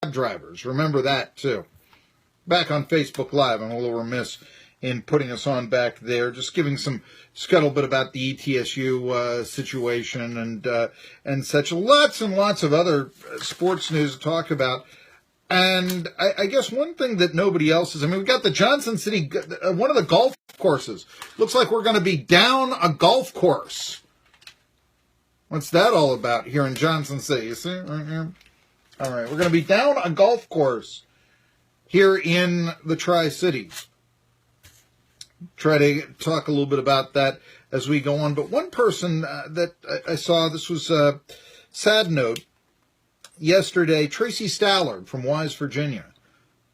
drivers. Remember that, too. Back on Facebook Live, I'm a little remiss in putting us on back there, just giving some scuttlebutt about the ETSU situation and such. Lots and lots of other sports news to talk about. And I guess one thing that nobody else is, we got the Johnson City, one of the golf courses. Looks like we're going to be down a golf course. What's that all about here in Johnson City? You see right here? All right, we're going to be down a golf course here in the Tri-Cities. Try to talk a little bit about that as we go on. But one person that I saw, this was a sad note, yesterday, Tracy Stallard from Wise, Virginia.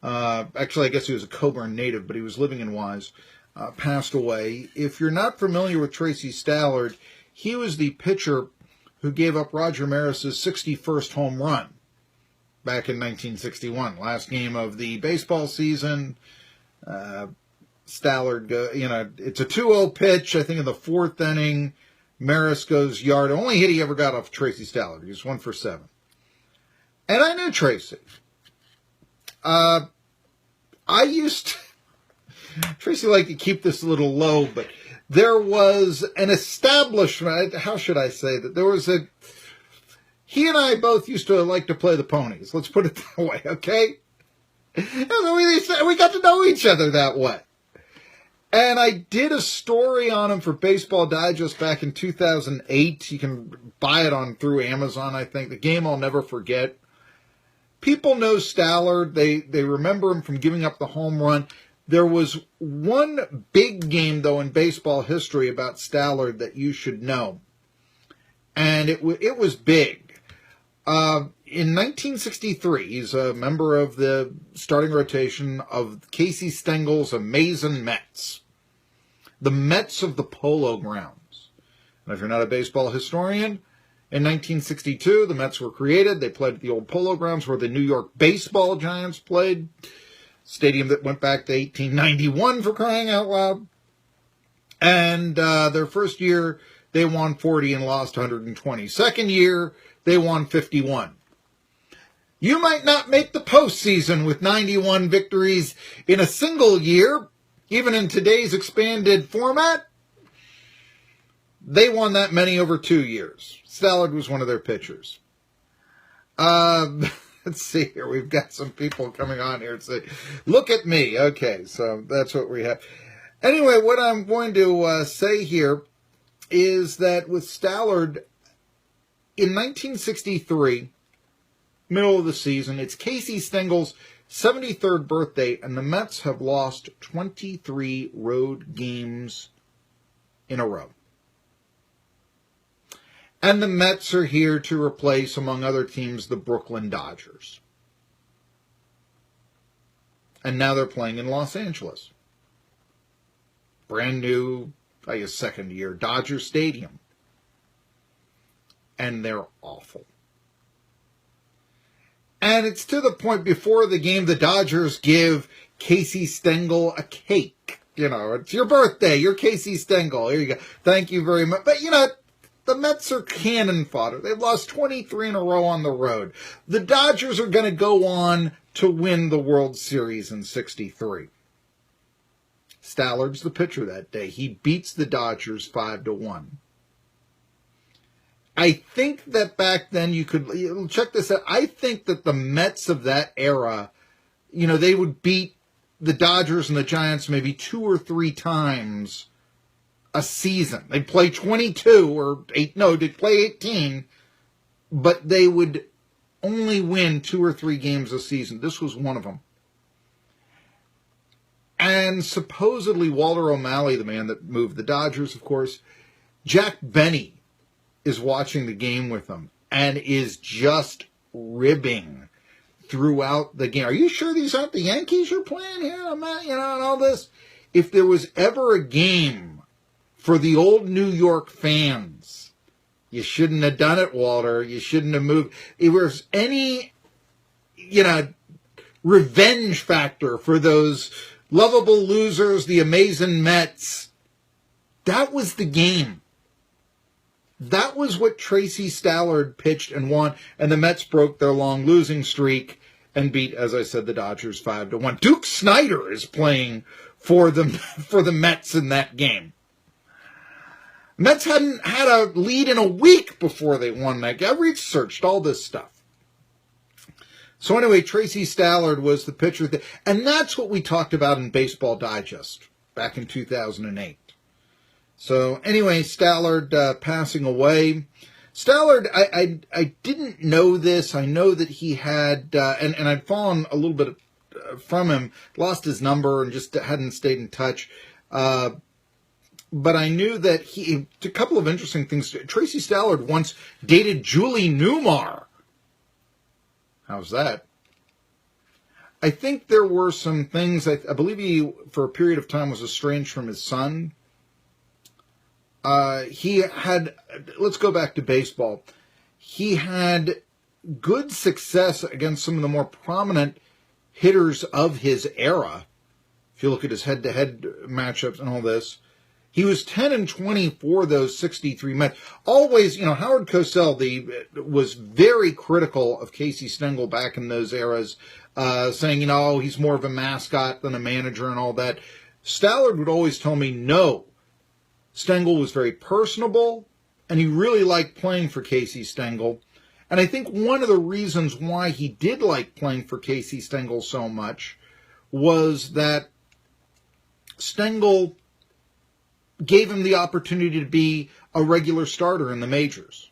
Actually, I guess he was a Coburn native, but he was living in Wise, passed away. If you're not familiar with Tracy Stallard, he was the pitcher who gave up Roger Maris's 61st home run back in 1961. Last game of the baseball season. Stallard, it's a 2-0 pitch, I think in the fourth inning. Maris goes yard. Only hit he ever got off Tracy Stallard. He was 1 for 7. And I knew Tracy. Tracy liked to keep this a little low, but there was an establishment, how should I say that? He and I both used to like to play the ponies. Let's put it that way, okay? We got to know each other that way. And I did a story on him for Baseball Digest back in 2008. You can buy it through Amazon, I think. The Game I'll Never Forget. People know Stallard. They remember him from giving up the home run. There was one big game, though, in baseball history about Stallard that you should know. And it was big. In 1963, he's a member of the starting rotation of Casey Stengel's amazing Mets. The Mets of the Polo Grounds. And if you're not a baseball historian, in 1962, the Mets were created. They played at the old Polo Grounds where the New York Baseball Giants played. Stadium that went back to 1891, for crying out loud. And their first year, they won 40 and lost 120. Second year, they won 51. You might not make the postseason with 91 victories in a single year, even in today's expanded format. They won that many over 2 years. Stallard was one of their pitchers. Let's see here. We've got some people coming on here to say, look at me. Okay, so that's what we have. Anyway, what I'm going to say here is that with Stallard, in 1963, middle of the season, it's Casey Stengel's 73rd birthday, and the Mets have lost 23 road games in a row. And the Mets are here to replace, among other teams, the Brooklyn Dodgers. And now they're playing in Los Angeles. Brand new, I guess, second year, Dodger Stadium. And they're awful. And it's to the point, before the game, the Dodgers give Casey Stengel a cake. It's your birthday. You're Casey Stengel. Here you go. Thank you very much. But, the Mets are cannon fodder. They've lost 23 in a row on the road. The Dodgers are going to go on to win the World Series in 63. Stallard's the pitcher that day. He beats the Dodgers 5-1. I think that back then check this out. I think that the Mets of that era, they would beat the Dodgers and the Giants maybe 2 or 3 times a season. They'd play 22 or 8, no, they'd play 18, but they would only win 2 or 3 games a season. This was one of them. And supposedly Walter O'Malley, the man that moved the Dodgers, of course, Jack Benny is watching the game with them and is just ribbing throughout the game. Are you sure these aren't the Yankees you're playing here? I'm not, and all this. If there was ever a game for the old New York fans, you shouldn't have done it, Walter. You shouldn't have moved. If there was any, revenge factor for those lovable losers, the amazing Mets, that was the game. That was what Tracy Stallard pitched and won, and the Mets broke their long losing streak and beat, as I said, the Dodgers 5-1. Duke Snider is playing for the Mets in that game. Mets hadn't had a lead in a week before they won that game. I researched all this stuff. So anyway, Tracy Stallard was the pitcher. And that's what we talked about in Baseball Digest back in 2008. So anyway, Stallard passing away. Stallard, I didn't know this. I know that he had, and I'd fallen a little bit from him, lost his number and just hadn't stayed in touch. But I knew that he, a couple of interesting things. Tracy Stallard once dated Julie Newmar. How's that? I think there were some things, I believe he, for a period of time, was estranged from his son. He had, let's go back to baseball. He had good success against some of the more prominent hitters of his era. If you look at his head-to-head matchups and all this, he was 10-20 for those 63 Mets. Always, Howard Cosell was very critical of Casey Stengel back in those eras, saying, he's more of a mascot than a manager and all that. Stallard would always tell me, no. Stengel was very personable, and he really liked playing for Casey Stengel. And I think one of the reasons why he did like playing for Casey Stengel so much was that Stengel gave him the opportunity to be a regular starter in the majors.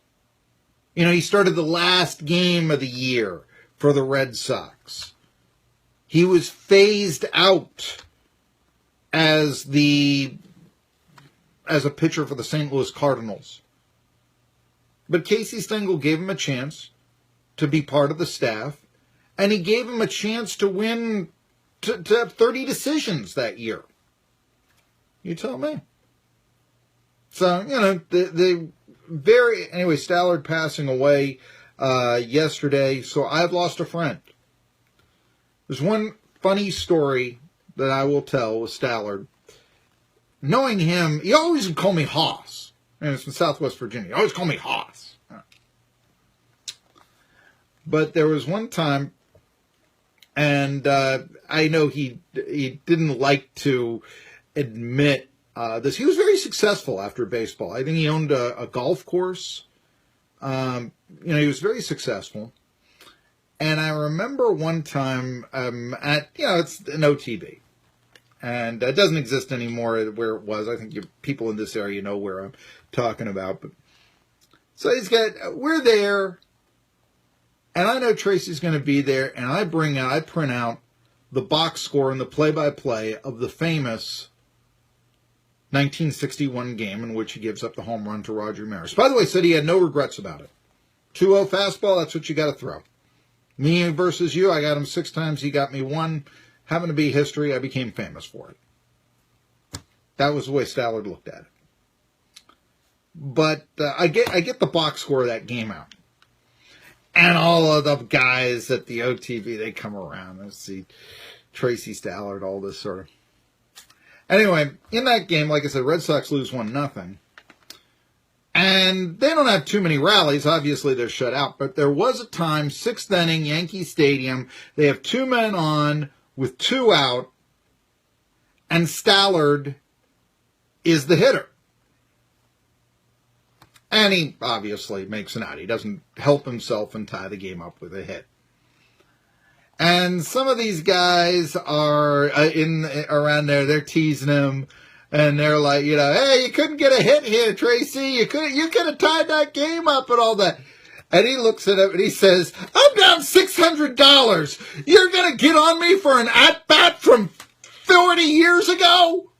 He started the last game of the year for the Red Sox. He was phased out as a pitcher for the St. Louis Cardinals. But Casey Stengel gave him a chance to be part of the staff, and he gave him a chance to win, to have 30 decisions that year. You tell me. So, anyway, Stallard passing away yesterday, so I've lost a friend. There's one funny story that I will tell with Stallard. Knowing him, he always would call me Hoss. And it's from Southwest Virginia. He always called me Hoss. But there was one time, and I know he didn't like to admit this. He was very successful after baseball. I think he owned a golf course. He was very successful. And I remember one time at, it's an OTB. And it doesn't exist anymore where it was. I think people in this area know where I'm talking about. But so we're there. And I know Tracy's going to be there. And I print out the box score and the play-by-play of the famous 1961 game in which he gives up the home run to Roger Maris. By the way, said he had no regrets about it. 2-0 fastball, that's what you got to throw. Me versus you, I got him 6 times, he got me 1. Happened to be history, I became famous for it. That was the way Stallard looked at it. But I get the box score of that game out. And all of the guys at the OTV, they come around and see Tracy Stallard, all this sort of. Anyway, in that game, like I said, Red Sox lose 1-0. And they don't have too many rallies. Obviously, they're shut out. But there was a time, 6th inning, Yankee Stadium. They have 2 men on with 2 out. And Stallard is the hitter. And he obviously makes an out. He doesn't help himself and tie the game up with a hit. And some of these guys are around there. They're teasing him. And they're like, hey, you couldn't get a hit here, Tracy. You could have tied that game up and all that. And he looks at him and he says, I'm down $600. You're going to get on me for an at-bat from 40 years ago?